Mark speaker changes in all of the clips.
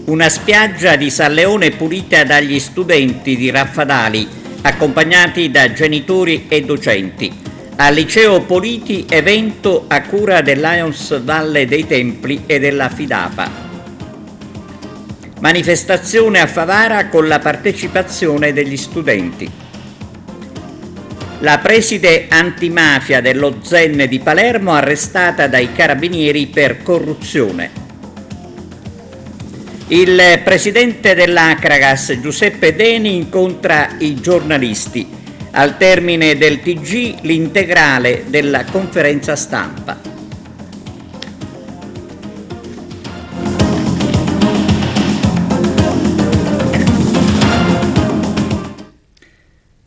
Speaker 1: Una spiaggia di San Leone pulita dagli studenti di Raffadali, accompagnati da genitori e docenti. Al liceo Politi, evento a cura del Lions Valle dei Templi e della Fidapa. Manifestazione a Favara con la partecipazione degli studenti. La preside antimafia dello Zen di Palermo arrestata dai carabinieri per corruzione. Il presidente dell'Acragas, Giuseppe Deni, incontra i giornalisti. Al termine del TG, l'integrale della conferenza stampa.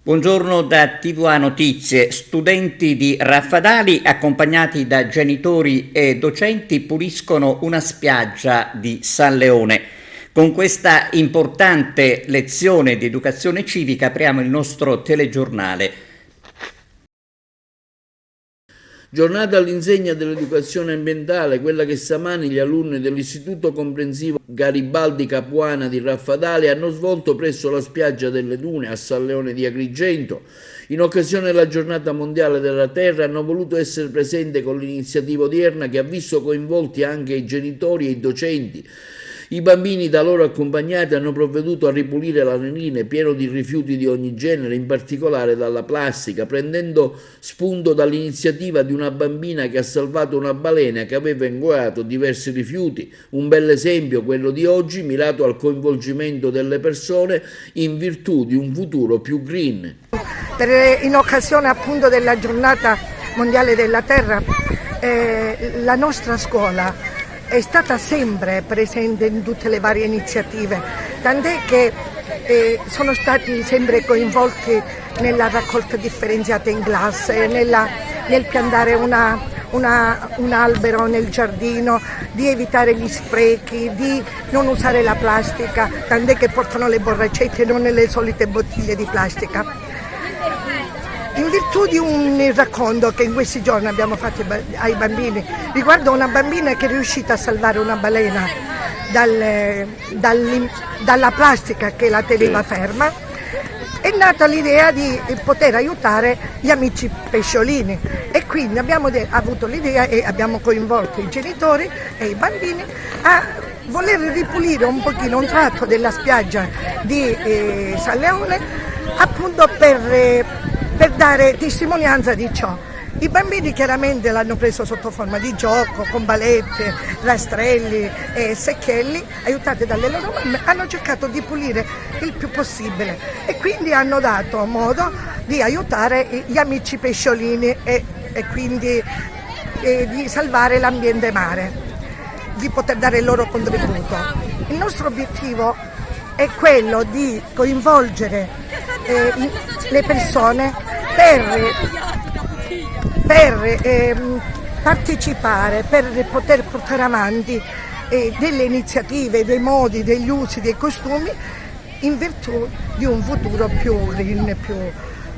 Speaker 1: Buongiorno da TVA Notizie. Studenti di Raffadali, accompagnati da genitori e docenti, puliscono una spiaggia di San Leone. Con questa importante lezione di educazione civica apriamo il nostro telegiornale.
Speaker 2: Giornata all'insegna dell'educazione ambientale, quella che stamani gli alunni dell'Istituto Comprensivo Garibaldi Capuana di Raffadali hanno svolto presso la spiaggia delle Dune a San Leone di Agrigento. In occasione della Giornata Mondiale della Terra hanno voluto essere presenti con l'iniziativa odierna che ha visto coinvolti anche i genitori e i docenti. I bambini da loro accompagnati hanno provveduto a ripulire l'arenile pieno di rifiuti di ogni genere, in particolare dalla plastica, prendendo spunto dall'iniziativa di una bambina che ha salvato una balena che aveva ingoiato diversi rifiuti. Un bel esempio, quello di oggi, mirato al coinvolgimento delle persone in virtù di un futuro più green.
Speaker 3: In occasione appunto della Giornata Mondiale della Terra, la nostra scuola è stata sempre presente in tutte le varie iniziative, tant'è che sono stati sempre coinvolti nella raccolta differenziata in classe, nel piantare un albero nel giardino, di evitare gli sprechi, di non usare la plastica, tant'è che portano le borracette e non le solite bottiglie di plastica. In virtù di un racconto che in questi giorni abbiamo fatto ai bambini riguardo una bambina che è riuscita a salvare una balena dalla plastica che la teneva ferma, è nata l'idea di poter aiutare gli amici pesciolini e quindi abbiamo avuto l'idea e abbiamo coinvolto i genitori e i bambini a voler ripulire un pochino un tratto della spiaggia di San Leone, appunto per dare testimonianza di ciò. I bambini chiaramente l'hanno preso sotto forma di gioco, con balette, rastrelli e secchielli, aiutate dalle loro mamme, hanno cercato di pulire il più possibile e quindi hanno dato modo di aiutare gli amici pesciolini e quindi di salvare l'ambiente mare, di poter dare il loro contributo. Il nostro obiettivo è quello di coinvolgere le persone per partecipare, per poter portare avanti delle iniziative, dei modi, degli usi, dei costumi in virtù di un futuro più green, più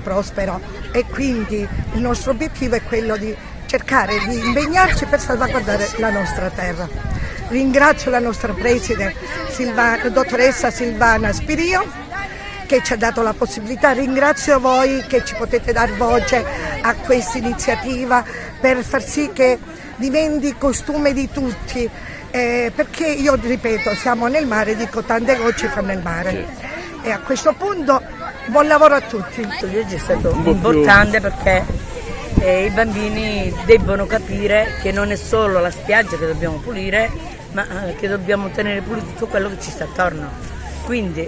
Speaker 3: prospero e quindi il nostro obiettivo è quello di cercare di impegnarci per salvaguardare la nostra terra. Ringrazio la nostra preside, dottoressa Silvana Spirio, che ci ha dato la possibilità. Ringrazio voi che ci potete dar voce a questa iniziativa per far sì che diventi costume di tutti, perché io ripeto, siamo nel mare, dico tante gocce fanno il mare. E a questo punto buon lavoro a tutti.
Speaker 4: Oggi è stato importante perché i bambini debbono capire che non è solo la spiaggia che dobbiamo pulire, ma che dobbiamo tenere pulito tutto quello che ci sta attorno. Quindi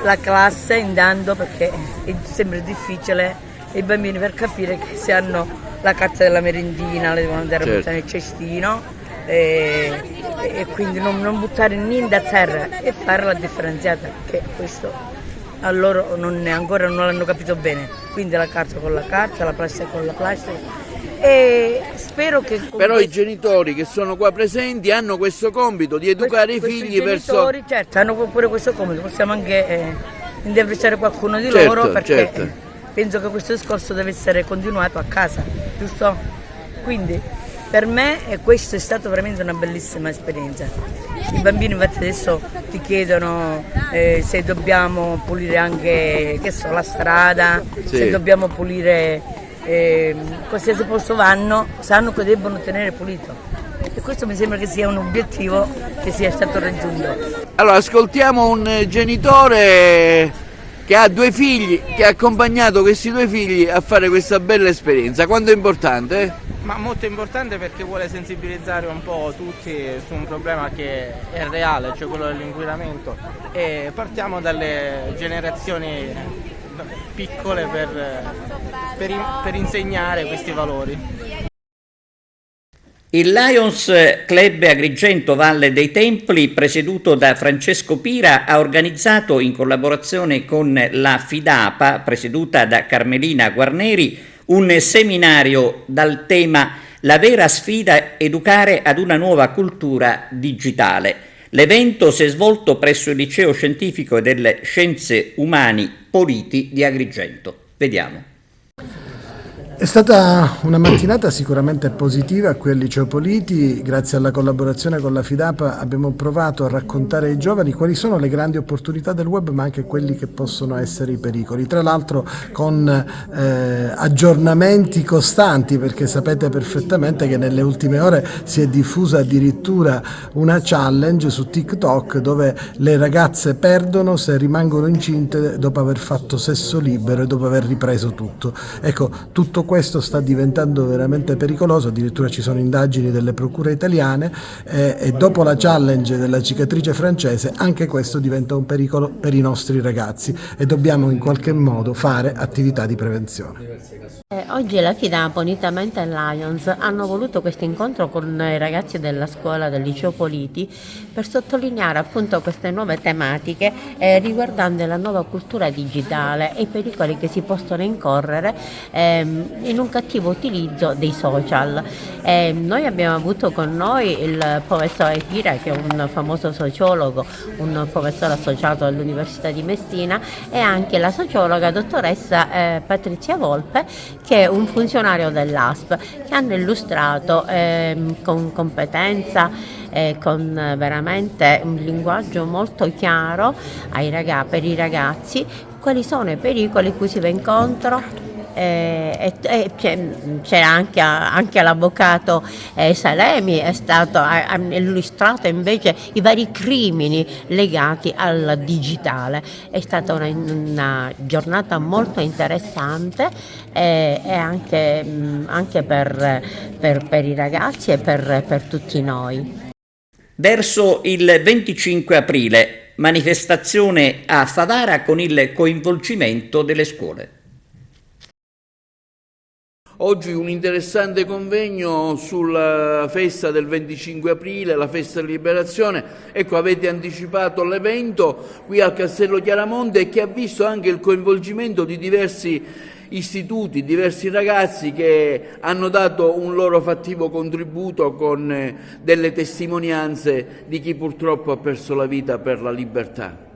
Speaker 4: la classe intanto, perché è sempre difficile i bambini per capire che se hanno la carta della merendina la devono andare a buttare nel cestino e quindi non buttare niente a terra e fare la differenziata, che questo a loro ancora non l'hanno capito bene. Quindi la carta con la carta, la plastica con la plastica. E spero che
Speaker 2: però i genitori che sono qua presenti hanno questo compito di educare i figli verso...
Speaker 4: Certo, hanno pure questo compito, possiamo anche intervistare qualcuno di loro perché penso che questo discorso deve essere continuato a casa, giusto? Quindi Per me questo è stato veramente una bellissima esperienza. I bambini infatti adesso ti chiedono se dobbiamo pulire anche, che so, la strada,
Speaker 2: sì,
Speaker 4: se dobbiamo pulire qualsiasi posto vanno, sanno che debbono tenere pulito. E questo mi sembra che sia un obiettivo che sia stato raggiunto.
Speaker 2: Allora, ascoltiamo un genitore che ha 2 figli, che ha accompagnato questi 2 figli a fare questa bella esperienza. Quanto è importante?
Speaker 5: Ma molto importante perché vuole sensibilizzare un po' tutti su un problema che è reale, cioè quello dell'inquinamento, e partiamo dalle generazioni piccole per insegnare questi valori.
Speaker 1: Il Lions Club Agrigento Valle dei Templi, presieduto da Francesco Pira, ha organizzato in collaborazione con la FIDAPA, presieduta da Carmelina Guarneri, un seminario dal tema La vera sfida, educare ad una nuova cultura digitale. L'evento si è svolto presso il Liceo Scientifico delle Scienze Umani Politi di Agrigento. Vediamo.
Speaker 6: È stata una mattinata sicuramente positiva qui al Liceo Politi. Grazie alla collaborazione con la FIDAPA abbiamo provato a raccontare ai giovani quali sono le grandi opportunità del web, ma anche quelli che possono essere i pericoli, tra l'altro con aggiornamenti costanti, perché sapete perfettamente che nelle ultime ore si è diffusa addirittura una challenge su TikTok dove le ragazze perdono se rimangono incinte dopo aver fatto sesso libero e dopo aver ripreso tutto. Ecco, tutto questo sta diventando veramente pericoloso, addirittura ci sono indagini delle procure italiane e dopo la challenge della cicatrice francese anche questo diventa un pericolo per i nostri ragazzi e dobbiamo in qualche modo fare attività di prevenzione.
Speaker 7: Oggi la FIDAPA unitamente al Lions hanno voluto questo incontro con i ragazzi della scuola del Liceo Politi per sottolineare appunto queste nuove tematiche riguardanti la nuova cultura digitale e i pericoli che si possono incorrere in un cattivo utilizzo dei social. Noi abbiamo avuto con noi il professore Pira, che è un famoso sociologo, un professore associato all'Università di Messina, e anche la sociologa dottoressa Patrizia Volpe, che è un funzionario dell'ASP, che hanno illustrato con competenza e con veramente un linguaggio molto chiaro per i ragazzi quali sono i pericoli cui si va incontro. C'era anche l'avvocato Salemi, ha illustrato invece i vari crimini legati al digitale. È stata una giornata molto interessante e anche per i ragazzi e per tutti noi.
Speaker 1: Verso il 25 aprile, manifestazione a Favara con il coinvolgimento delle scuole.
Speaker 2: Oggi un interessante convegno sulla festa del 25 aprile, la festa della liberazione. Ecco, avete anticipato l'evento qui al Castello Chiaramonte, che ha visto anche il coinvolgimento di diversi istituti, diversi ragazzi che hanno dato un loro fattivo contributo con delle testimonianze di chi purtroppo ha perso la vita per la libertà.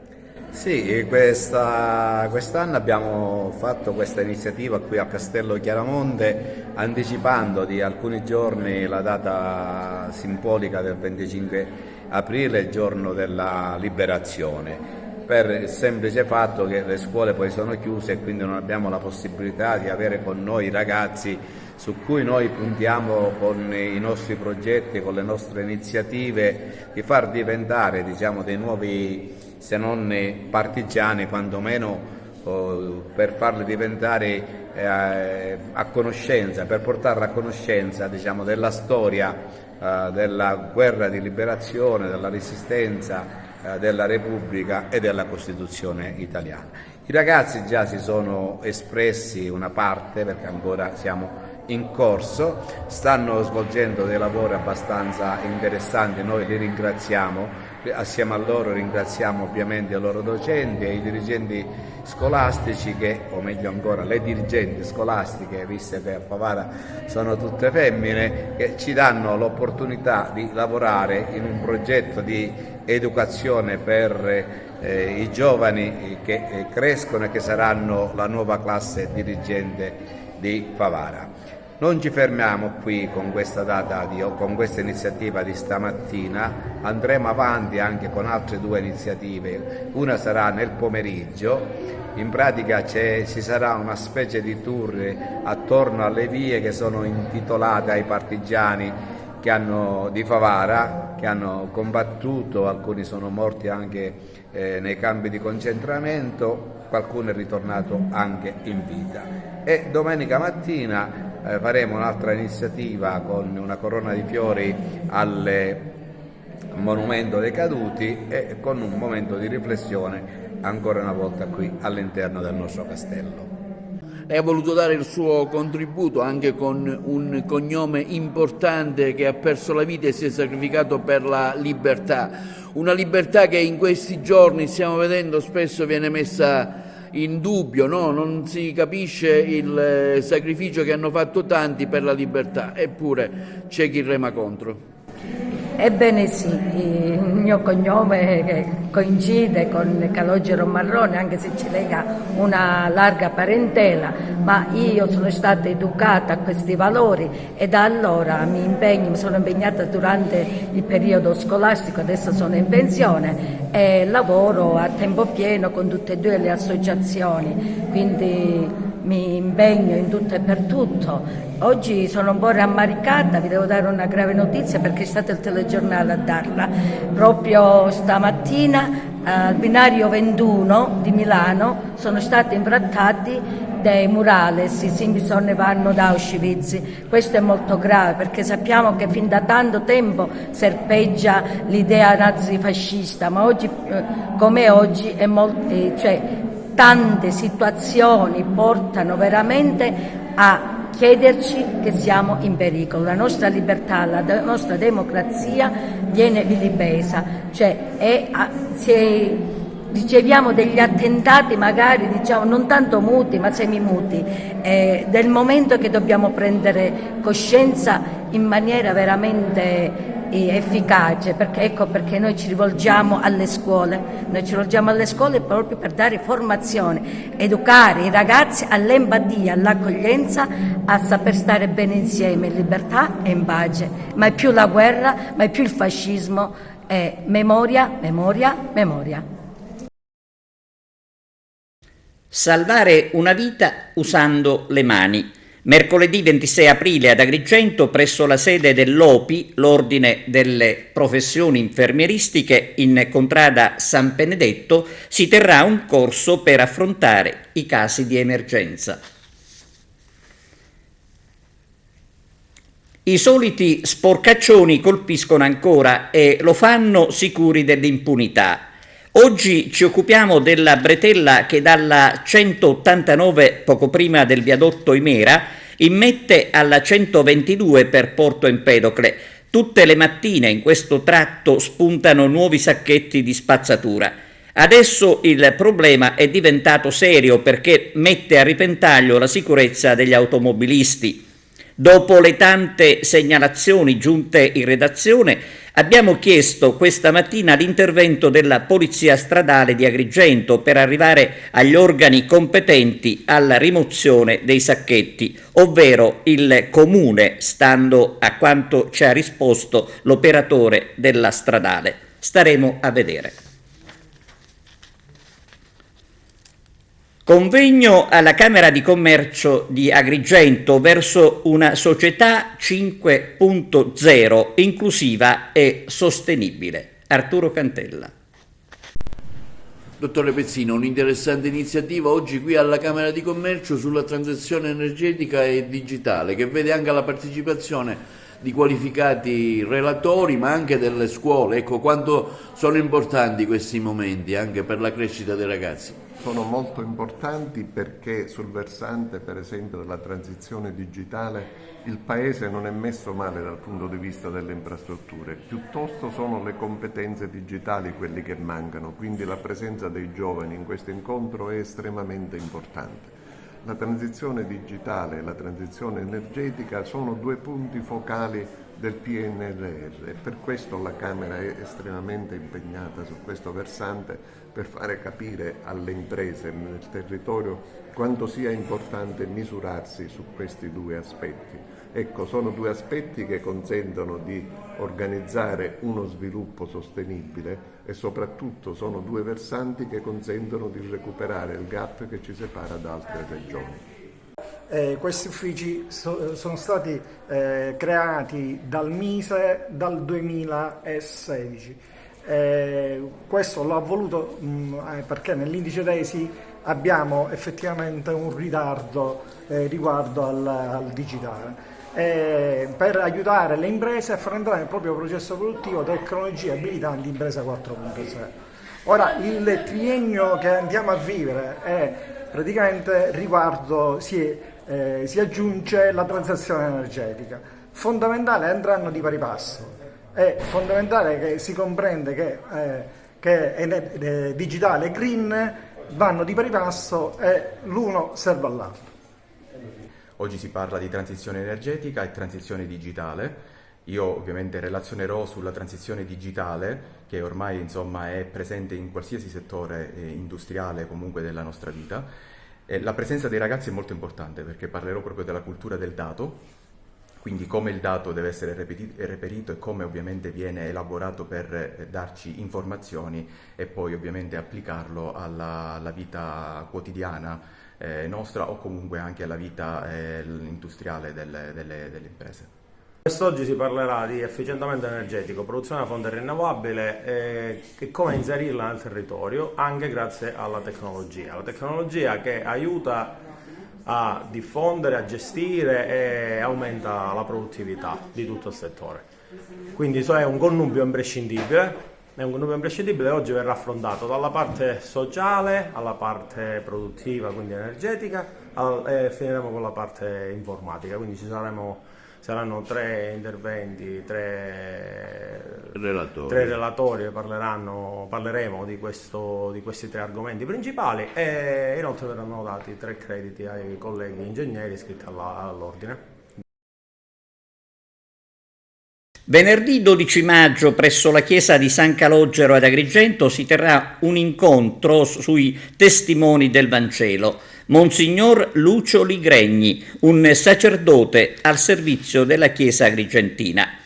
Speaker 8: Sì, quest'anno abbiamo fatto questa iniziativa qui a Castello Chiaramonte anticipando di alcuni giorni la data simbolica del 25 aprile, il giorno della liberazione, per il semplice fatto che le scuole poi sono chiuse e quindi non abbiamo la possibilità di avere con noi i ragazzi su cui noi puntiamo con i nostri progetti, con le nostre iniziative, di far diventare, diciamo, dei nuovi, se non partigiani, quantomeno per farli diventare a conoscenza, per portarli a conoscenza, diciamo, della storia della guerra di liberazione, della resistenza della Repubblica e della Costituzione italiana. I ragazzi già si sono espressi una parte, perché ancora siamo in corso, stanno svolgendo dei lavori abbastanza interessanti, noi li ringraziamo, assieme a loro ringraziamo ovviamente i loro docenti e i dirigenti scolastici o meglio ancora le dirigenti scolastiche, viste che a Favara sono tutte femmine, che ci danno l'opportunità di lavorare in un progetto di educazione per i giovani che crescono e che saranno la nuova classe dirigente di Favara. Non ci fermiamo qui con questa con questa iniziativa di stamattina, andremo avanti anche con altre 2 iniziative, una sarà nel pomeriggio, in pratica ci sarà una specie di tour attorno alle vie che sono intitolate ai partigiani di Favara, che hanno combattuto, alcuni sono morti anche nei campi di concentramento, qualcuno è ritornato anche in vita. E domenica mattina faremo un'altra iniziativa con una corona di fiori al monumento dei caduti e con un momento di riflessione ancora una volta qui all'interno del nostro castello.
Speaker 2: Lei ha voluto dare il suo contributo anche con un cognome importante, che ha perso la vita e si è sacrificato per la libertà. Una libertà che in questi giorni stiamo vedendo spesso viene messa in dubbio, no? Non si capisce il sacrificio che hanno fatto tanti per la libertà, eppure c'è chi rema contro.
Speaker 9: Ebbene sì, il mio cognome coincide con Calogero Marrone, anche se ci lega una larga parentela, ma io sono stata educata a questi valori e da allora mi sono impegnata durante il periodo scolastico, adesso sono in pensione e lavoro a tempo pieno con tutte e 2 le associazioni, quindi mi impegno in tutto e per tutto. Oggi sono un po' rammaricata, vi devo dare una grave notizia perché è stato il telegiornale a darla. Proprio stamattina al binario 21 di Milano sono stati infrattati dei murales, i Simpson vanno da Auschwitz. Questo è molto grave perché sappiamo che fin da tanto tempo serpeggia l'idea nazifascista, ma oggi come oggi tante situazioni portano veramente a chiederci che siamo in pericolo. La nostra libertà, la nostra democrazia viene vilipesa, riceviamo degli attentati magari non tanto muti ma semimuti, del momento che dobbiamo prendere coscienza in maniera veramente efficace, perché noi ci rivolgiamo alle scuole proprio per dare formazione, educare i ragazzi all'empatia, all'accoglienza, a saper stare bene insieme in libertà e in pace. Mai più la guerra, mai più il fascismo, memoria, memoria, memoria.
Speaker 1: Salvare una vita usando le mani. Mercoledì 26 aprile ad Agrigento, presso la sede dell'OPI, l'Ordine delle Professioni Infermieristiche, in contrada San Benedetto, si terrà un corso per affrontare i casi di emergenza. I soliti sporcaccioni colpiscono ancora e lo fanno sicuri dell'impunità. Oggi ci occupiamo della bretella che dalla 189 poco prima del viadotto Imera immette alla 122 per Porto Empedocle. Tutte le mattine in questo tratto spuntano nuovi sacchetti di spazzatura. Adesso il problema è diventato serio perché mette a repentaglio la sicurezza degli automobilisti. Dopo le tante segnalazioni giunte in redazione, abbiamo chiesto questa mattina l'intervento della Polizia Stradale di Agrigento per arrivare agli organi competenti alla rimozione dei sacchetti, ovvero il Comune, stando a quanto ci ha risposto l'operatore della Stradale. Staremo a vedere. Convegno alla Camera di Commercio di Agrigento verso una società 5.0 inclusiva e sostenibile. Arturo Cantella.
Speaker 2: Dottore Pezzino, un'interessante iniziativa oggi qui alla Camera di Commercio sulla transizione energetica e digitale, che vede anche la partecipazione di qualificati relatori ma anche delle scuole. Ecco, quanto sono importanti questi momenti anche per la crescita dei ragazzi.
Speaker 10: Sono molto importanti perché sul versante, per esempio, della transizione digitale il Paese non è messo male dal punto di vista delle infrastrutture, piuttosto sono le competenze digitali quelli che mancano, quindi la presenza dei giovani in questo incontro è estremamente importante. La transizione digitale e la transizione energetica sono 2 punti focali del PNRR, e per questo la Camera è estremamente impegnata su questo versante per fare capire alle imprese nel territorio quanto sia importante misurarsi su questi due aspetti. Ecco, sono due aspetti che consentono di organizzare uno sviluppo sostenibile e soprattutto sono due versanti che consentono di recuperare il gap che ci separa da altre regioni.
Speaker 11: Questi uffici sono stati creati dal MISE dal 2016. Questo l'ho voluto perché nell'indice DESI abbiamo effettivamente un ritardo riguardo al digitale. Per aiutare le imprese a far entrare nel proprio processo produttivo tecnologie abilitanti Impresa 4.0. Ora, il triennio che andiamo a vivere è praticamente riguardo si aggiunge la transizione energetica. Fondamentale andranno di pari passo. È fondamentale che si comprende che digitale e green vanno di pari passo e l'uno serve all'altro.
Speaker 12: Oggi si parla di transizione energetica e transizione digitale. Io ovviamente relazionerò sulla transizione digitale, che ormai insomma è presente in qualsiasi settore industriale comunque della nostra vita. La presenza dei ragazzi è molto importante perché parlerò proprio della cultura del dato, quindi come il dato deve essere reperito e come ovviamente viene elaborato per darci informazioni e poi ovviamente applicarlo alla vita quotidiana nostra o comunque anche alla vita industriale delle imprese.
Speaker 13: Quest'oggi si parlerà di efficientamento energetico, produzione da fonte rinnovabile e come inserirla nel territorio anche grazie alla tecnologia. La tecnologia che aiuta a diffondere, a gestire e aumenta la produttività di tutto il settore. Quindi è un connubio imprescindibile. Oggi verrà affrontato dalla parte sociale alla parte produttiva, quindi energetica, e finiremo con la parte informatica, quindi saranno 3 interventi, 3 relatori che parleremo di questi 3 argomenti principali e inoltre verranno dati 3 crediti ai colleghi ingegneri iscritti all'ordine.
Speaker 1: Venerdì 12 maggio presso la chiesa di San Calogero ad Agrigento si terrà un incontro sui testimoni del Vangelo. Monsignor Lucio Ligregni, un sacerdote al servizio della chiesa agrigentina.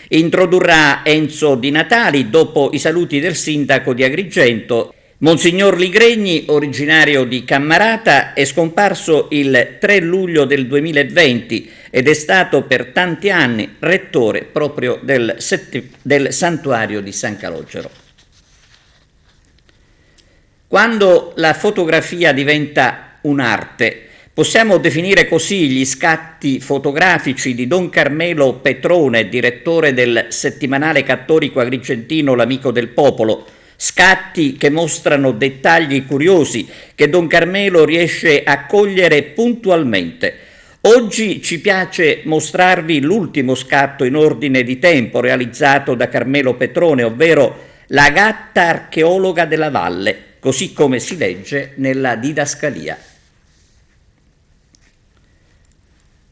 Speaker 1: Introdurrà Enzo Di Natali dopo i saluti del sindaco di Agrigento. Monsignor Ligregni, originario di Cammarata, è scomparso il 3 luglio del 2020 ed è stato per tanti anni rettore proprio del santuario di San Calogero. Quando la fotografia diventa un'arte, possiamo definire così gli scatti fotografici di Don Carmelo Petrone, direttore del settimanale cattolico agrigentino L'Amico del Popolo, scatti che mostrano dettagli curiosi che Don Carmelo riesce a cogliere puntualmente. Oggi ci piace mostrarvi l'ultimo scatto in ordine di tempo realizzato da Carmelo Petrone, ovvero la gatta archeologa della valle, così come si legge nella didascalia.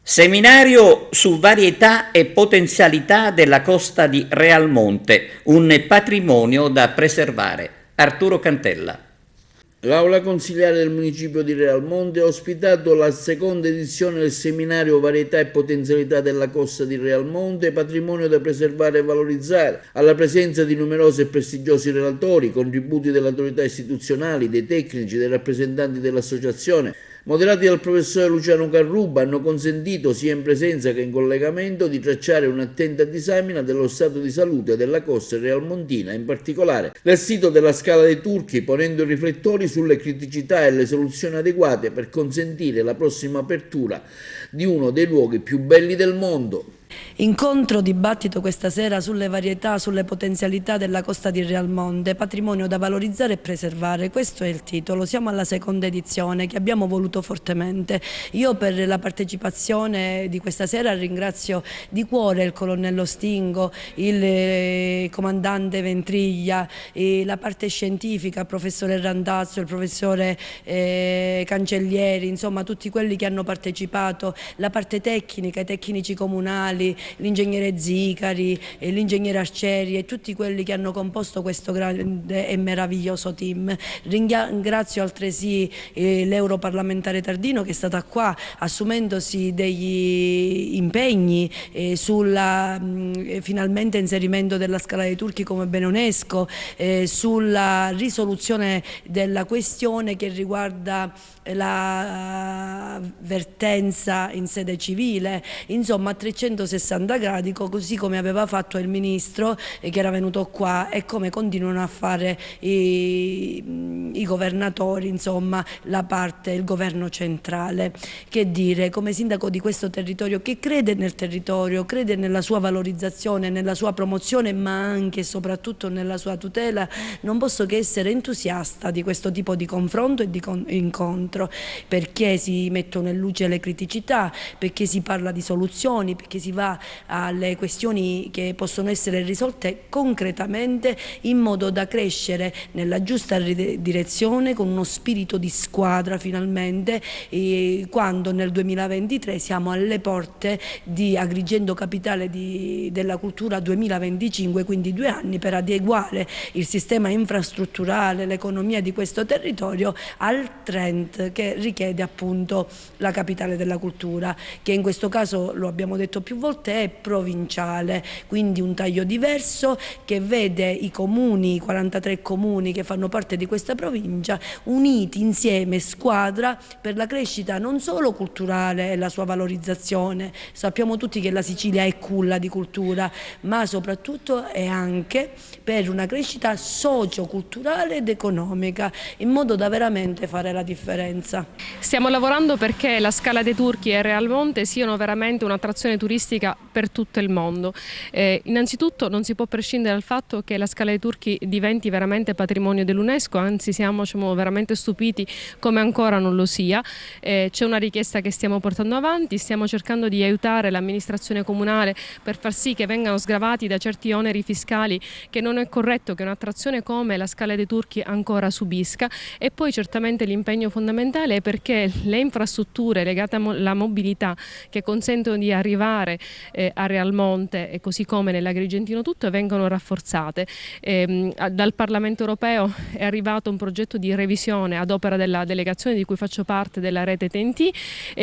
Speaker 1: Seminario su varietà e potenzialità della costa di Realmonte, un patrimonio da preservare. Arturo Cantella.
Speaker 2: L'aula consiliare del municipio di Realmonte ha ospitato la seconda edizione del seminario Varietà e potenzialità della costa di Realmonte, patrimonio da preservare e valorizzare, alla presenza di numerosi e prestigiosi relatori, contributi delle autorità istituzionali, dei tecnici, dei rappresentanti dell'associazione, moderati dal professore Luciano Carruba, hanno consentito, sia in presenza che in collegamento, di tracciare un'attenta disamina dello stato di salute della costa realmontina, in particolare del sito della Scala dei Turchi, ponendo i riflettori sulle criticità e le soluzioni adeguate per consentire la prossima apertura di uno dei luoghi più belli del mondo.
Speaker 14: Incontro dibattito questa sera sulle varietà, sulle potenzialità della costa di Realmonte, patrimonio da valorizzare e preservare. Questo è il titolo. Siamo alla seconda edizione che abbiamo voluto fortemente. Io per la partecipazione di questa sera ringrazio di cuore il colonnello Stingo, il comandante Ventriglia, la parte scientifica, il professore Randazzo, il professore Cancellieri, insomma tutti quelli che hanno partecipato, la parte tecnica, i tecnici comunali, l'ingegnere Zicari, l'ingegnere Arcieri e tutti quelli che hanno composto questo grande e meraviglioso team. Ringrazio altresì l'europarlamentare Tardino, che è stata qua assumendosi degli impegni sulla finalmente inserimento della Scala dei Turchi come bene UNESCO, sulla risoluzione della questione che riguarda la vertenza in sede civile, insomma a 360 gradi, così come aveva fatto il ministro che era venuto qua e come continuano a fare i governatori, insomma il governo centrale. Che dire, come sindaco di questo territorio che crede nel territorio, crede nella sua valorizzazione, nella sua promozione, ma anche e soprattutto nella sua tutela, non posso che essere entusiasta di questo tipo di confronto e di incontro, perché si mettono in luce le criticità, perché si parla di soluzioni, perché si va alle questioni che possono essere risolte concretamente in modo da crescere nella giusta direzione con uno spirito di squadra finalmente, quando nel 2023 siamo alle porte di Agrigento Capitale della Cultura 2025, quindi 2 anni per adeguare il sistema infrastrutturale, l'economia di questo territorio al trend che richiede appunto la Capitale della Cultura, che in questo caso, lo abbiamo detto più volte, è provinciale, quindi un taglio diverso che vede i 43 comuni che fanno parte di questa provincia uniti insieme, squadra, per la crescita non solo culturale e la sua valorizzazione. Sappiamo tutti che la Sicilia è culla di cultura, ma soprattutto è anche per una crescita socio-culturale ed economica, in modo da veramente fare la differenza.
Speaker 15: Stiamo lavorando perché la Scala dei Turchi e Real Monte siano veramente un'attrazione turistica per tutto il mondo. Innanzitutto non si può prescindere dal fatto che la Scala dei Turchi diventi veramente patrimonio dell'UNESCO, anzi siamo veramente stupiti come ancora non lo sia. C'è una richiesta che stiamo portando avanti, stiamo cercando di aiutare l'amministrazione comunale per far sì che vengano sgravati da certi oneri fiscali che non è corretto che un'attrazione come la Scala dei Turchi ancora subisca, e poi certamente l'impegno fondamentale è perché le infrastrutture legate alla mobilità che consentono di arrivare a Real Monte e così come nell'Agrigentino tutto vengono rafforzate. Dal Parlamento europeo è arrivato un progetto di revisione ad opera della delegazione di cui faccio parte della rete TEN-T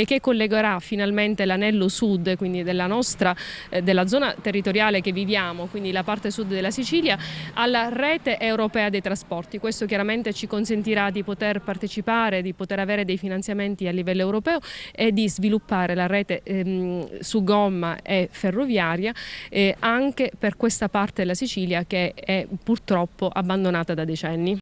Speaker 15: che collegherà finalmente l'anello sud, quindi della zona territoriale che viviamo, quindi la parte sud della Sicilia, alla rete europea dei trasporti. Questo chiaramente ci consentirà di poter partecipare, di poter avere dei finanziamenti a livello europeo e di sviluppare la rete su gomma e ferroviaria anche per questa parte della Sicilia che è purtroppo abbandonata da decenni.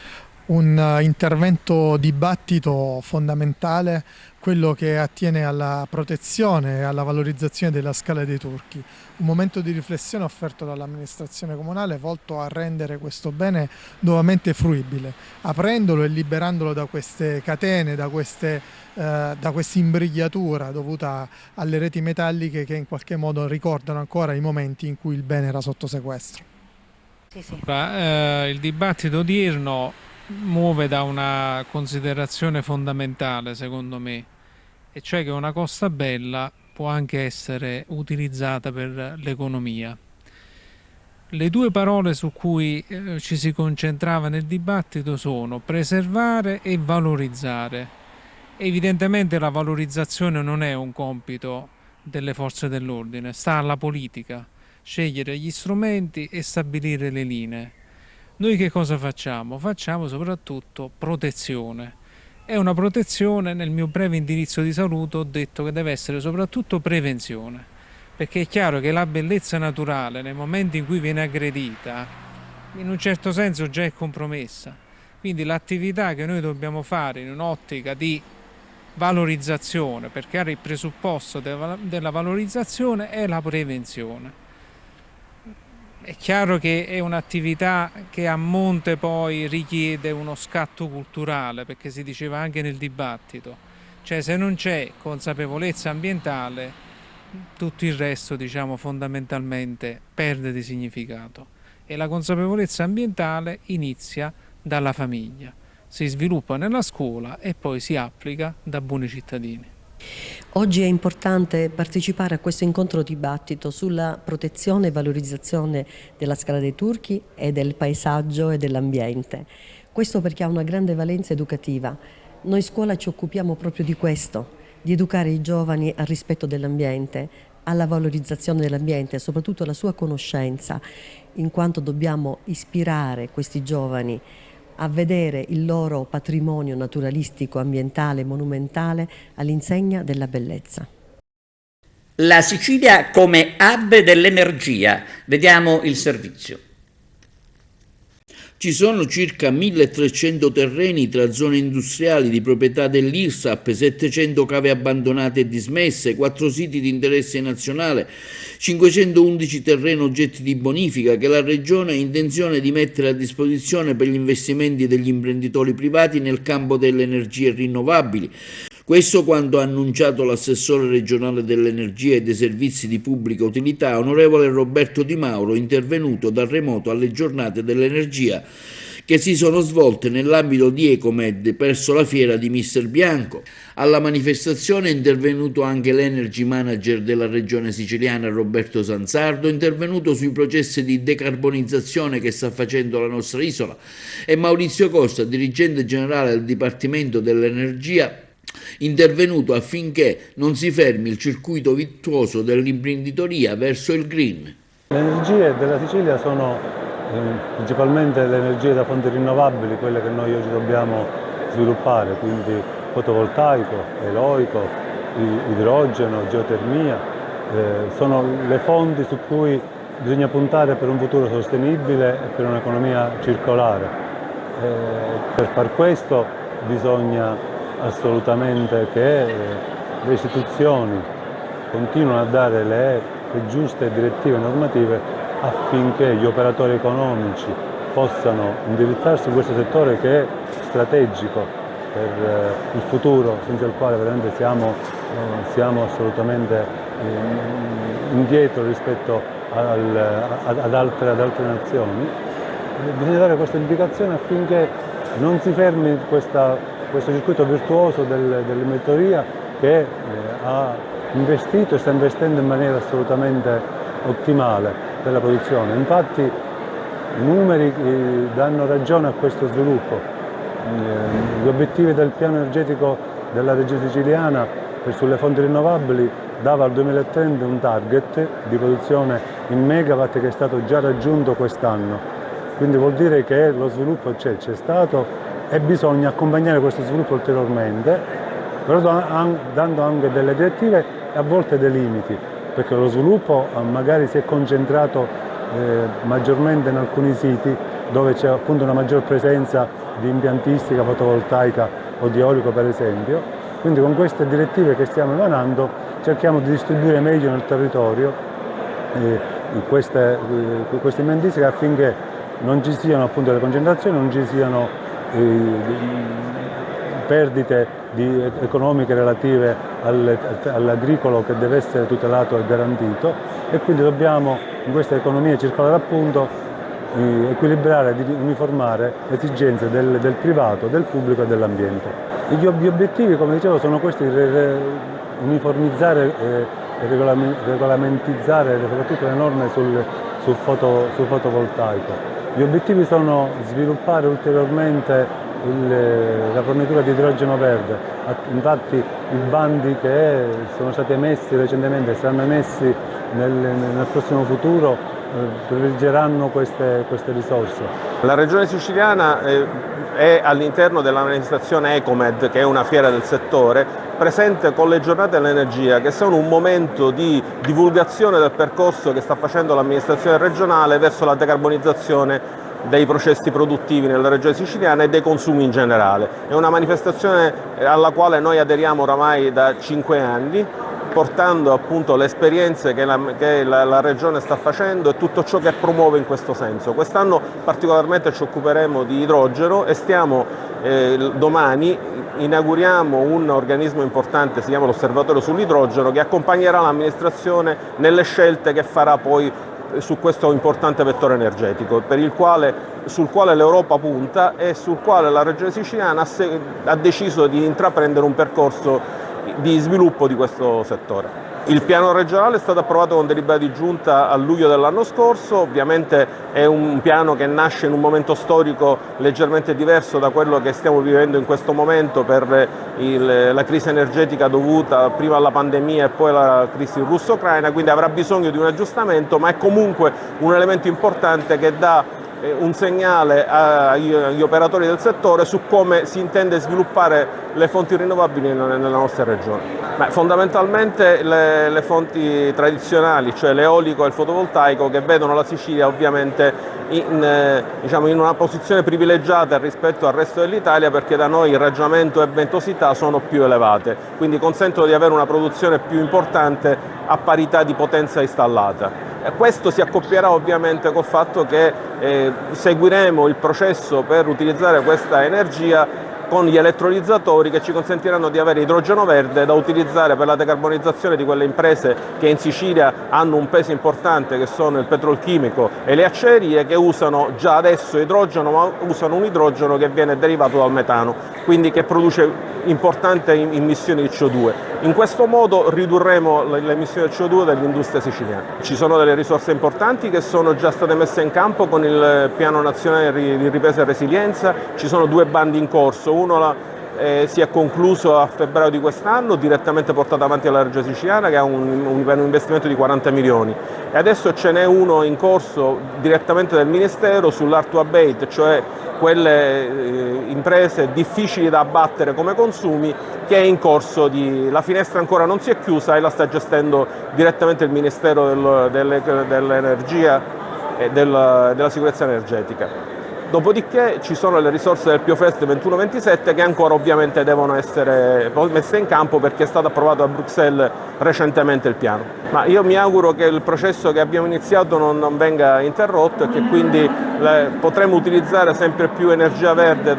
Speaker 6: Un intervento dibattito fondamentale, quello che attiene alla protezione e alla valorizzazione della Scala dei Turchi. Un momento di riflessione offerto dall'amministrazione comunale volto a rendere questo bene nuovamente fruibile, aprendolo e liberandolo da queste catene, da questa imbrigliatura dovuta alle reti metalliche che in qualche modo ricordano ancora i momenti in cui il bene era sotto sequestro.
Speaker 16: Il dibattito odierno muove da una considerazione fondamentale, secondo me, e cioè che una costa bella può anche essere utilizzata per l'economia. Le 2 parole su cui ci si concentrava nel dibattito sono preservare e valorizzare. Evidentemente la valorizzazione non è un compito delle forze dell'ordine, sta alla politica scegliere gli strumenti e stabilire le linee. Noi che cosa facciamo? Facciamo soprattutto protezione. È una protezione, nel mio breve indirizzo di saluto ho detto che deve essere soprattutto prevenzione, perché è chiaro che la bellezza naturale nel momento in cui viene aggredita in un certo senso già è compromessa. Quindi l'attività che noi dobbiamo fare in un'ottica di valorizzazione, perché il presupposto della valorizzazione è la prevenzione. È chiaro che è un'attività che a monte poi richiede uno scatto culturale, perché si diceva anche nel dibattito, cioè se non c'è consapevolezza ambientale tutto il resto, diciamo, fondamentalmente perde di significato, e la consapevolezza ambientale inizia dalla famiglia, si sviluppa nella scuola e poi si applica da buoni cittadini.
Speaker 17: Oggi è importante partecipare a questo incontro dibattito sulla protezione e valorizzazione della Scala dei Turchi e del paesaggio e dell'ambiente. Questo perché ha una grande valenza educativa. Noi scuola ci occupiamo proprio di questo, di educare i giovani al rispetto dell'ambiente, alla valorizzazione dell'ambiente e soprattutto alla sua conoscenza, in quanto dobbiamo ispirare questi giovani a vedere il loro patrimonio naturalistico, ambientale e monumentale all'insegna della bellezza.
Speaker 1: La Sicilia come hub dell'energia. Vediamo il servizio.
Speaker 2: Ci sono circa 1300 terreni tra zone industriali di proprietà dell'IRSAP, 700 cave abbandonate e dismesse, 4 siti di interesse nazionale, 511 terreni oggetti di bonifica che la Regione ha intenzione di mettere a disposizione per gli investimenti degli imprenditori privati nel campo delle energie rinnovabili. Questo quanto ha annunciato l'assessore regionale dell'energia e dei servizi di pubblica utilità, onorevole Roberto Di Mauro, intervenuto da remoto alle giornate dell'energia che si sono svolte nell'ambito di Ecomed presso la fiera di Mister Bianco. Alla manifestazione è intervenuto anche l'Energy Manager della regione siciliana Roberto Sanzardo, intervenuto sui processi di decarbonizzazione che sta facendo la nostra isola, e Maurizio Costa, dirigente generale del Dipartimento dell'Energia, intervenuto affinché non si fermi il circuito virtuoso dell'imprenditoria verso il green.
Speaker 18: Le energie della Sicilia sono principalmente le energie da fonti rinnovabili, quelle che noi oggi dobbiamo sviluppare, quindi fotovoltaico, eolico, idrogeno, geotermia, sono le fonti su cui bisogna puntare per un futuro sostenibile e per un'economia circolare. Per far questo bisogna assolutamente che le istituzioni continuino a dare le giuste direttive normative affinché gli operatori economici possano indirizzarsi in questo settore che è strategico per il futuro, senza il quale veramente siamo assolutamente indietro rispetto ad altre nazioni. Bisogna dare questa indicazione affinché non si fermi questo circuito virtuoso dell'imprenditoria che ha investito e sta investendo in maniera assolutamente ottimale per la produzione. Infatti i numeri danno ragione a questo sviluppo. Gli obiettivi del piano energetico della regione siciliana sulle fonti rinnovabili dava al 2030 un target di produzione in megawatt che è stato già raggiunto quest'anno. Quindi vuol dire che lo sviluppo c'è stato e bisogna accompagnare questo sviluppo ulteriormente, però dando anche delle direttive e a volte dei limiti, perché lo sviluppo magari si è concentrato maggiormente in alcuni siti dove c'è appunto una maggior presenza di impiantistica fotovoltaica o di eolico per esempio. Quindi con queste direttive che stiamo emanando cerchiamo di distribuire meglio nel territorio queste impiantistiche affinché non ci siano appunto le concentrazioni, non ci siano perdite economiche relative all'agricolo che deve essere tutelato e garantito, e quindi dobbiamo in questa economia circolare appunto equilibrare, uniformare le esigenze del privato, del pubblico e dell'ambiente. Gli obiettivi, come dicevo, sono questi: uniformizzare e regolamentare soprattutto le norme sul fotovoltaico. Gli obiettivi sono sviluppare ulteriormente la fornitura di idrogeno verde. Infatti i bandi che sono stati emessi recentemente e saranno emessi nel prossimo futuro privilegieranno queste risorse.
Speaker 19: La Regione Siciliana è all'interno della manifestazione Ecomed, che è una fiera del settore, presente con le giornate dell'energia, che sono un momento di divulgazione del percorso che sta facendo l'amministrazione regionale verso la decarbonizzazione dei processi produttivi nella regione siciliana e dei consumi in generale. È una manifestazione alla quale noi aderiamo oramai da 5 anni, portando appunto le esperienze che la regione sta facendo e tutto ciò che promuove in questo senso. Quest'anno particolarmente ci occuperemo di idrogeno e domani inauguriamo un organismo importante, si chiama l'Osservatorio sull'idrogeno, che accompagnerà l'amministrazione nelle scelte che farà poi su questo importante vettore energetico, sul quale l'Europa punta e sul quale la regione siciliana ha deciso di intraprendere un percorso di sviluppo di questo settore. Il piano regionale è stato approvato con delibera di giunta a luglio dell'anno scorso, ovviamente è un piano che nasce in un momento storico leggermente diverso da quello che stiamo vivendo in questo momento per la crisi energetica dovuta prima alla pandemia e poi alla crisi russo-ucraina, quindi avrà bisogno di un aggiustamento, ma è comunque un elemento importante che dà un segnale agli operatori del settore su come si intende sviluppare le fonti rinnovabili nella nostra regione. Fondamentalmente le fonti tradizionali, cioè l'eolico e il fotovoltaico, che vedono la Sicilia ovviamente in una posizione privilegiata rispetto al resto dell'Italia, perché da noi il raggiamento e ventosità sono più elevate, quindi consentono di avere una produzione più importante a parità di potenza installata. Questo si accoppierà ovviamente col fatto che seguiremo il processo per utilizzare questa energia con gli elettrolizzatori che ci consentiranno di avere idrogeno verde da utilizzare per la decarbonizzazione di quelle imprese che in Sicilia hanno un peso importante, che sono il petrolchimico e le acciaierie, che usano già adesso idrogeno, ma usano un idrogeno che viene derivato dal metano, quindi che produce importanti emissioni di CO2. In questo modo ridurremo le emissioni di CO2 dell'industria siciliana. Ci sono delle risorse importanti che sono già state messe in campo con il Piano Nazionale di Ripresa e Resilienza, ci sono 2 bandi in corso, uno si è concluso a febbraio di quest'anno, direttamente portato avanti dalla Regione Siciliana, che ha un investimento di 40 milioni, e adesso ce n'è uno in corso direttamente del Ministero sull'hard to abate, cioè quelle imprese difficili da abbattere come consumi, che è in corso la finestra ancora non si è chiusa e la sta gestendo direttamente il Ministero dell'Energia e della Sicurezza Energetica. Dopodiché ci sono le risorse del PioFest 21-27 che ancora ovviamente devono essere messe in campo, perché è stato approvato a Bruxelles recentemente il piano. Ma io mi auguro che il processo che abbiamo iniziato non venga interrotto e che quindi potremo utilizzare sempre più energia verde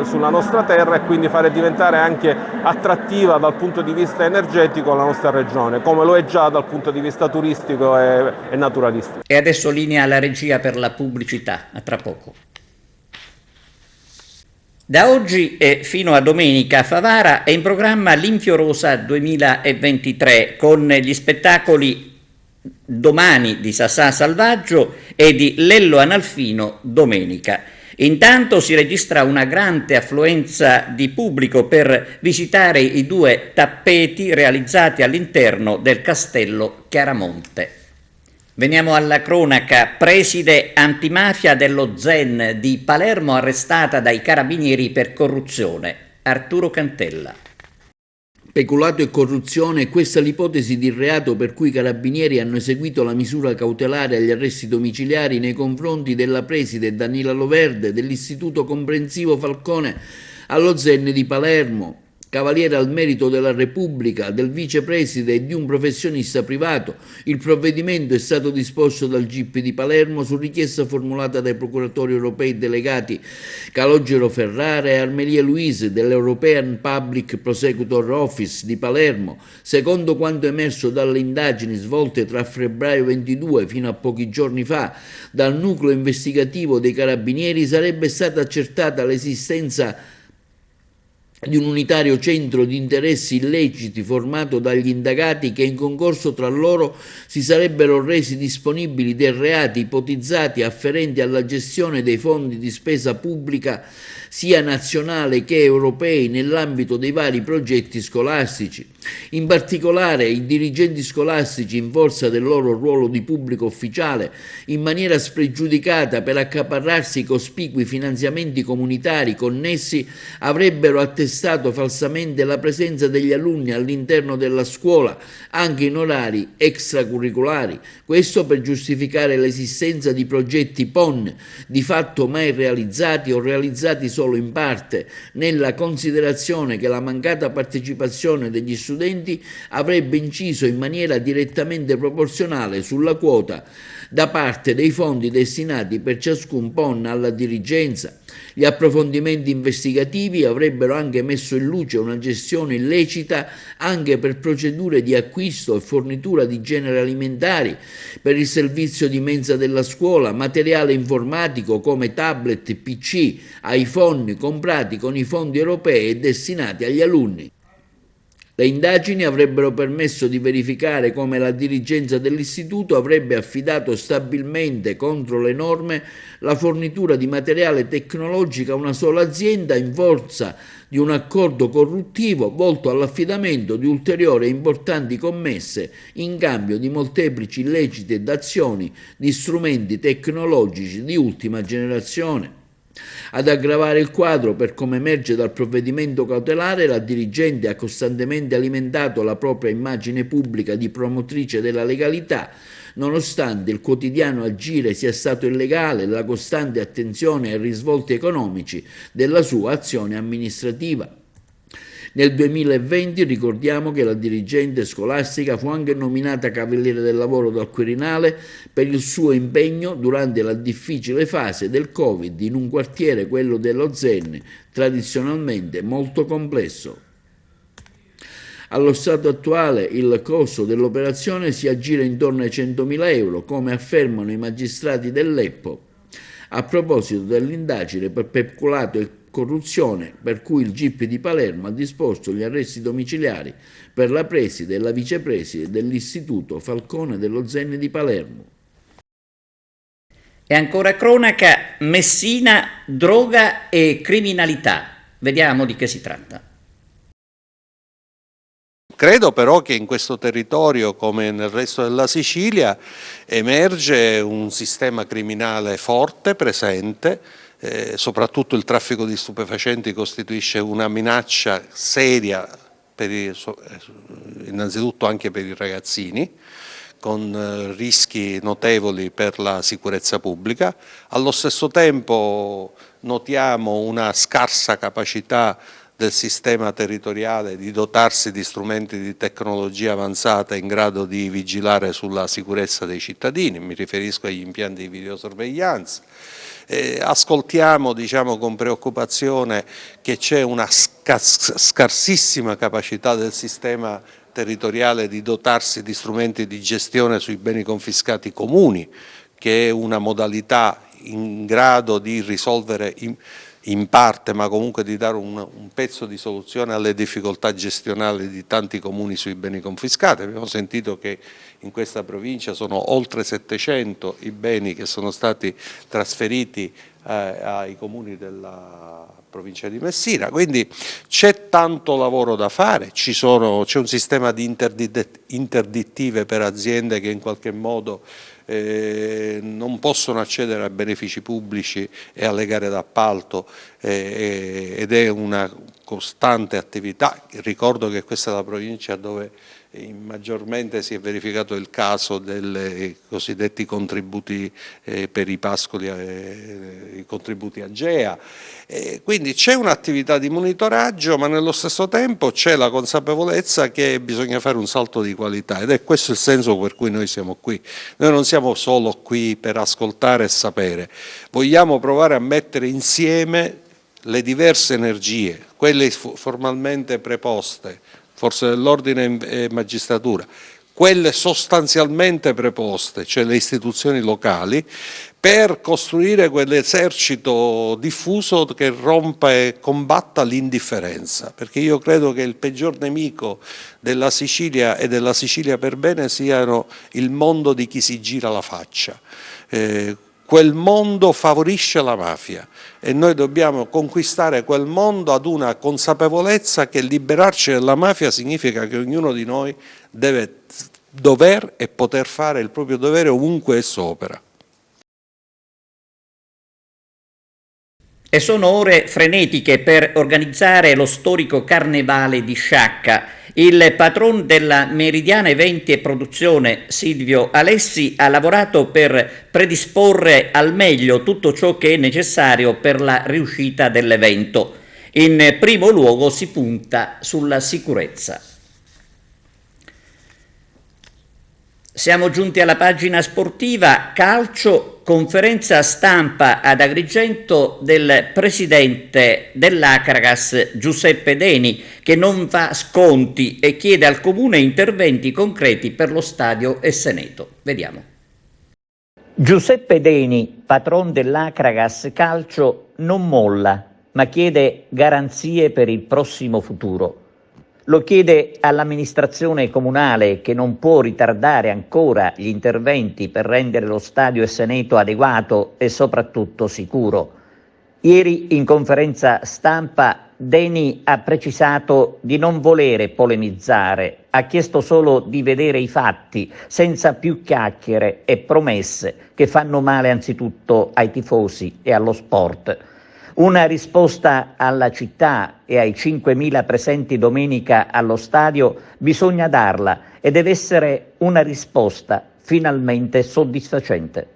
Speaker 19: sulla nostra terra, e quindi fare diventare anche attrattiva dal punto di vista energetico la nostra regione, come lo è già dal punto di vista turistico e naturalistico.
Speaker 1: E adesso linea alla regia per la pubblicità, a tra poco. Da oggi e fino a domenica a Favara è in programma l'Infiorosa 2023 con gli spettacoli Domani di Sasà Salvaggio e di Lello Analfino domenica. Intanto si registra una grande affluenza di pubblico per visitare i 2 tappeti realizzati all'interno del Castello Chiaramonte. Veniamo alla cronaca. Preside antimafia dello Zen di Palermo arrestata dai carabinieri per corruzione. Arturo Cantella.
Speaker 2: Peculato e corruzione è questa l'ipotesi di reato per cui i carabinieri hanno eseguito la misura cautelare agli arresti domiciliari nei confronti della preside Danila Loverde dell'Istituto Comprensivo Falcone allo Zen di Palermo, Cavaliere al Merito della Repubblica, del vicepreside e di un professionista privato. Il provvedimento è stato disposto dal GIP di Palermo su richiesta formulata dai procuratori europei delegati Calogero Ferrara e Armelia Luise dell'European Public Prosecutor Office di Palermo. Secondo quanto emerso dalle indagini svolte tra febbraio 22 fino a pochi giorni fa dal nucleo investigativo dei carabinieri, sarebbe stata accertata l'esistenza di un unitario centro di interessi illeciti formato dagli indagati che in concorso tra loro si sarebbero resi disponibili dei reati ipotizzati afferenti alla gestione dei fondi di spesa pubblica sia nazionale che europei nell'ambito dei vari progetti scolastici. In particolare i dirigenti scolastici, in forza del loro ruolo di pubblico ufficiale, in maniera spregiudicata per accaparrarsi cospicui finanziamenti comunitari connessi, avrebbero attestato falsamente la presenza degli alunni all'interno della scuola, anche in orari extracurriculari, questo per giustificare l'esistenza di progetti PON, di fatto mai realizzati o realizzati solo in parte, nella considerazione che la mancata partecipazione degli studenti avrebbe inciso in maniera direttamente proporzionale sulla quota da parte dei fondi destinati per ciascun PON alla dirigenza. Gli approfondimenti investigativi avrebbero anche messo in luce una gestione illecita anche per procedure di acquisto e fornitura di generi alimentari, per il servizio di mensa della scuola, materiale informatico come tablet, PC, iPhone comprati con i fondi europei e destinati agli alunni. Le indagini avrebbero permesso di verificare come la dirigenza dell'istituto avrebbe affidato stabilmente contro le norme la fornitura di materiale tecnologico a una sola azienda in forza di un accordo corruttivo volto all'affidamento di ulteriori e importanti commesse in cambio di molteplici illeciti ed azioni di strumenti tecnologici di ultima generazione. Ad aggravare il quadro, per come emerge dal provvedimento cautelare, la dirigente ha costantemente alimentato la propria immagine pubblica di promotrice della legalità, nonostante il quotidiano agire sia stato illegale e la costante attenzione ai risvolti economici della sua azione amministrativa. Nel 2020 ricordiamo che la dirigente scolastica fu anche nominata Cavaliere del Lavoro dal Quirinale per il suo impegno durante la difficile fase del Covid in un quartiere, quello dello Zen, tradizionalmente molto complesso. Allo stato attuale il costo dell'operazione si aggira intorno ai 100.000 euro, come affermano i magistrati dell'Eppo, a proposito dell'indagine per peculato e corruzione per cui il GIP di Palermo ha disposto gli arresti domiciliari per la preside e la vicepreside dell'Istituto Falcone dello Zen di Palermo.
Speaker 1: E ancora cronaca, Messina, droga e criminalità. Vediamo di che si tratta.
Speaker 20: Credo però che in questo territorio, come nel resto della Sicilia, emerge un sistema criminale forte, presente, soprattutto il traffico di stupefacenti costituisce una minaccia seria innanzitutto anche per i ragazzini, con rischi notevoli per la sicurezza pubblica. Allo stesso tempo notiamo una scarsa capacità del sistema territoriale di dotarsi di strumenti di tecnologia avanzata in grado di vigilare sulla sicurezza dei cittadini, mi riferisco agli impianti di videosorveglianza. Ascoltiamo, diciamo, con preoccupazione che c'è una scarsissima capacità del sistema territoriale di dotarsi di strumenti di gestione sui beni confiscati comuni, che è una modalità in grado di risolvere in parte, ma comunque di dare un pezzo di soluzione alle difficoltà gestionali di tanti comuni sui beni confiscati. Abbiamo sentito che in questa provincia sono oltre 700 i beni che sono stati trasferiti ai comuni della provincia di Messina, quindi c'è tanto lavoro da fare, c'è un sistema di interdittive per aziende che in qualche modo non possono accedere a benefici pubblici e alle gare d'appalto ed è una costante attività. Ricordo che questa è la provincia dove maggiormente si è verificato il caso dei cosiddetti contributi per i pascoli, i contributi AGEA. Quindi c'è un'attività di monitoraggio, ma nello stesso tempo c'è la consapevolezza che bisogna fare un salto di qualità ed è questo il senso per cui noi siamo qui. Noi non siamo solo qui per ascoltare e sapere, vogliamo provare a mettere insieme le diverse energie, quelle formalmente preposte, forze dell'ordine e magistratura, quelle sostanzialmente preposte, cioè le istituzioni locali, per costruire quell'esercito diffuso che rompa e combatta l'indifferenza, perché io credo che il peggior nemico della Sicilia e della Sicilia per bene siano il mondo di chi si gira la faccia. Quel mondo favorisce la mafia e noi dobbiamo conquistare quel mondo ad una consapevolezza che liberarci dalla mafia significa che ognuno di noi deve dover e poter fare il proprio dovere ovunque esso opera.
Speaker 1: E sono ore frenetiche per organizzare lo storico Carnevale di Sciacca. Il patron della Meridiana Eventi e Produzione, Silvio Alessi, ha lavorato per predisporre al meglio tutto ciò che è necessario per la riuscita dell'evento. In primo luogo si punta sulla sicurezza. Siamo giunti alla pagina sportiva, calcio, conferenza stampa ad Agrigento del presidente dell'Acragas Giuseppe Deni, che non fa sconti e chiede al comune interventi concreti per lo stadio Esseneto. Vediamo. Giuseppe Deni, patron dell'Acragas Calcio, non molla, ma chiede garanzie per il prossimo futuro. Lo chiede all'amministrazione comunale, che non può ritardare ancora gli interventi per rendere lo stadio Esseneto adeguato e soprattutto sicuro. Ieri in conferenza stampa Deni ha precisato di non volere polemizzare, ha chiesto solo di vedere i fatti, senza più chiacchiere e promesse che fanno male anzitutto ai tifosi e allo sport. Una risposta alla città e ai 5.000 presenti domenica allo stadio bisogna darla e deve essere una risposta finalmente soddisfacente.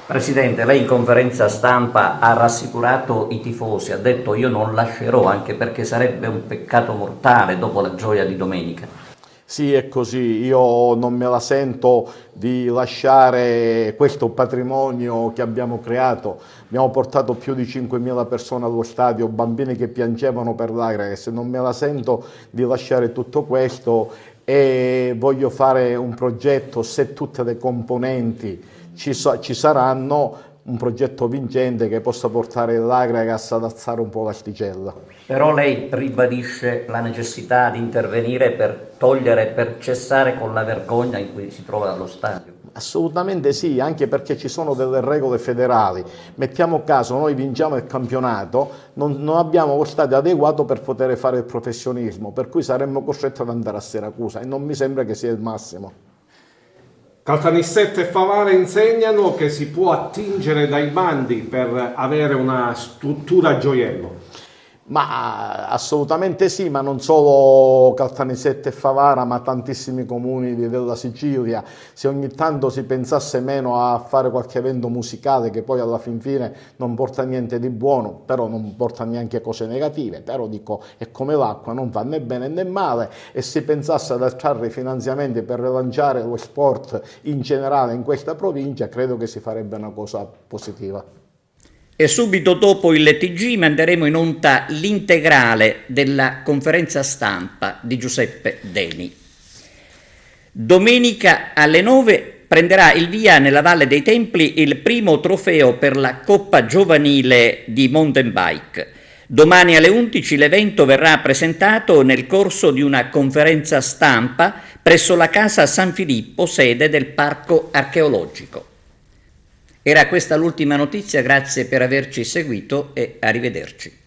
Speaker 1: Presidente, lei in conferenza stampa ha rassicurato i tifosi, ha detto io non lascerò, anche perché sarebbe un peccato mortale dopo la gioia di domenica.
Speaker 21: Sì, è così, io non me la sento di lasciare questo patrimonio che abbiamo creato. Abbiamo portato più di 5.000 persone allo stadio, bambini che piangevano per l'Agrax, non me la sento di lasciare tutto questo e voglio fare un progetto, se tutte le componenti ci saranno, un progetto vincente che possa portare l'Agragas ad alzare un po' l'asticella.
Speaker 1: Però lei ribadisce la necessità di intervenire per togliere, per cessare con la vergogna in cui si trova lo stadio.
Speaker 21: Assolutamente sì, anche perché ci sono delle regole federali. Mettiamo caso, noi vinciamo il campionato, non abbiamo lo stadio adeguato per poter fare il professionismo, per cui saremmo costretti ad andare a Siracusa e non mi sembra che sia il massimo.
Speaker 22: Caltanissetta e Favara insegnano che si può attingere dai bandi per avere una struttura a gioiello.
Speaker 21: Ma assolutamente sì, ma non solo Caltanissetta e Favara, ma tantissimi comuni della Sicilia. Se ogni tanto si pensasse meno a fare qualche evento musicale, che poi alla fin fine non porta niente di buono, però non porta neanche cose negative, però dico, è come l'acqua, non fa né bene né male, e si pensasse ad attrarre finanziamenti per rilanciare lo sport in generale in questa provincia, credo che si farebbe una cosa positiva.
Speaker 1: E subito dopo il TG manderemo in onda l'integrale della conferenza stampa di Giuseppe Deni. Domenica alle 9 prenderà il via nella Valle dei Templi il primo trofeo per la Coppa Giovanile di Mountain Bike. Domani alle 11 l'evento verrà presentato nel corso di una conferenza stampa presso la Casa San Filippo, sede del Parco Archeologico. Era questa l'ultima notizia, grazie per averci seguito e arrivederci.